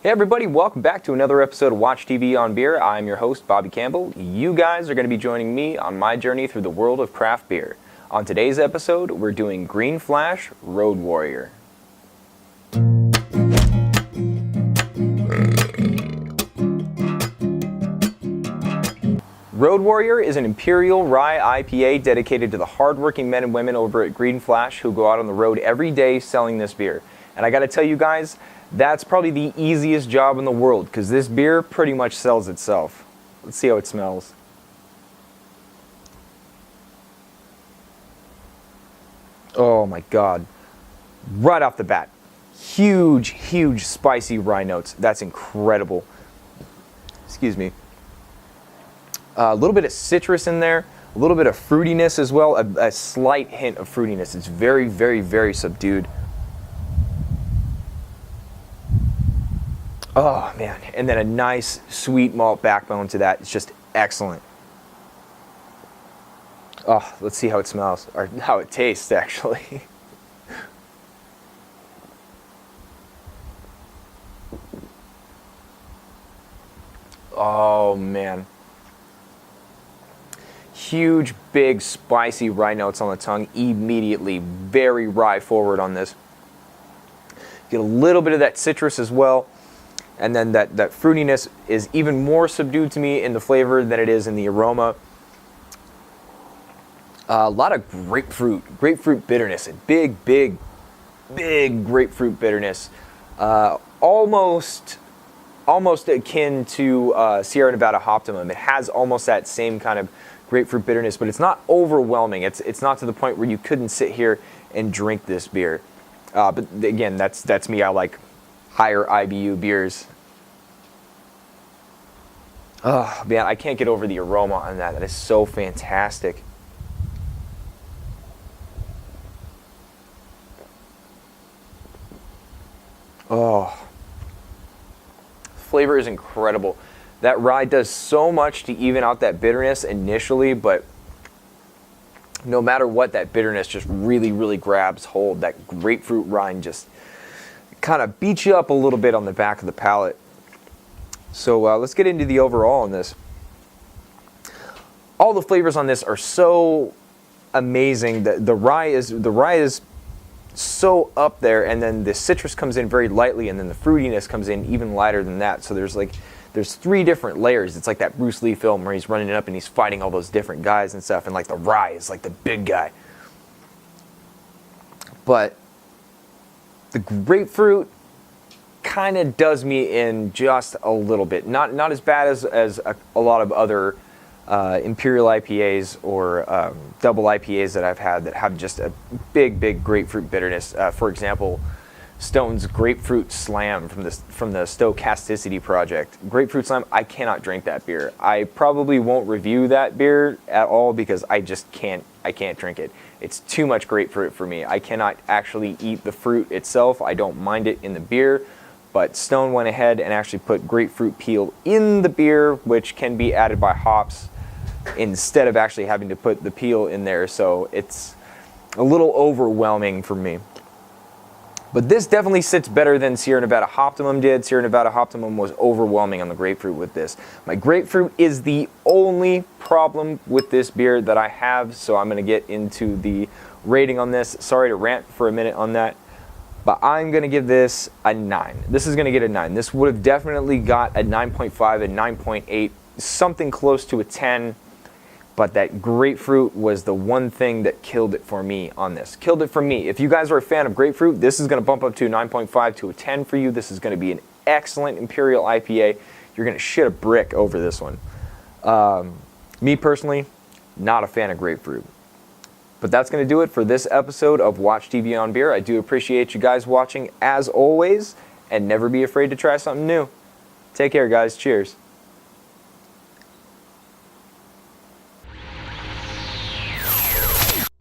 Hey everybody, welcome back to another episode of Watch TV on Beer. I'm your host, Bobby Campbell. You guys are going to be joining me on my journey through the world of craft beer. On today's episode, we're doing Green Flash Road Warrior. Road Warrior is an Imperial Rye IPA dedicated to the hardworking men and women over at Green Flash who go out on the road every day selling this beer. And I got to tell you guys, that's probably the easiest job in the world because this beer pretty much sells itself. Let's see how it smells. Oh my God. Right off the bat. Huge spicy rye notes. That's incredible. Excuse me. A little bit of citrus in there. A little bit of fruitiness as well. A slight hint of fruitiness. It's very subdued. Oh man, and then a nice sweet malt backbone to that. It's just excellent. Oh, let's see how it smells, or how it tastes actually. Oh man. Huge, big, spicy rye notes on the tongue immediately. Very rye forward on this. Get a little bit of that citrus as well. And then that fruitiness is even more subdued to me in the flavor than it is in the aroma. A lot of grapefruit bitterness, a big grapefruit bitterness. Almost akin to Sierra Nevada Optimum. It has almost that same kind of grapefruit bitterness, but it's not overwhelming. It's not to the point where you couldn't sit here and drink this beer. But again, that's me. I like higher IBU beers. Oh man, I can't get over the aroma on that. That is so fantastic. Oh, flavor is incredible. That rye does so much to even out that bitterness initially, but no matter what, that bitterness just really grabs hold. That grapefruit rind just kind of beats you up a little bit on the back of the palate. So let's get into the overall on this. All the flavors on this are so amazing. The rye is so up there, and then the citrus comes in very lightly, and then the fruitiness comes in even lighter than that. So there's three different layers. It's like that Bruce Lee film where he's running up and he's fighting all those different guys and stuff, and like the rye is like the big guy. But the grapefruit kind of does me in just a little bit. Not as bad as a lot of other Imperial IPAs or double IPAs that I've had that have just a big grapefruit bitterness. For example, Stone's Grapefruit Slam from the Stochasticity Project. Grapefruit Slam, I cannot drink that beer. I probably won't review that beer at all because I just can't drink it. It's too much grapefruit for me. I cannot actually eat the fruit itself. I don't mind it in the beer, but Stone went ahead and actually put grapefruit peel in the beer, which can be added by hops instead of actually having to put the peel in there. So it's a little overwhelming for me. But this definitely sits better than Sierra Nevada Optimum did. Sierra Nevada Optimum was overwhelming on the grapefruit with this. My grapefruit is the only problem with this beer that I have, so I'm going to get into the rating on this. Sorry to rant for a minute on that, but I'm going to give this a 9. This is going to get a 9. This would have definitely got a 9.5, a 9.8, something close to a 10. But that grapefruit was the one thing that killed it for me on this. Killed it for me. If you guys are a fan of grapefruit, this is going to bump up to a 9.5 to a 10 for you. This is going to be an excellent Imperial IPA. You're going to shit a brick over this one. Me personally, not a fan of grapefruit. But that's going to do it for this episode of Watch TV on Beer. I do appreciate you guys watching as always, and never be afraid to try something new. Take care, guys. Cheers.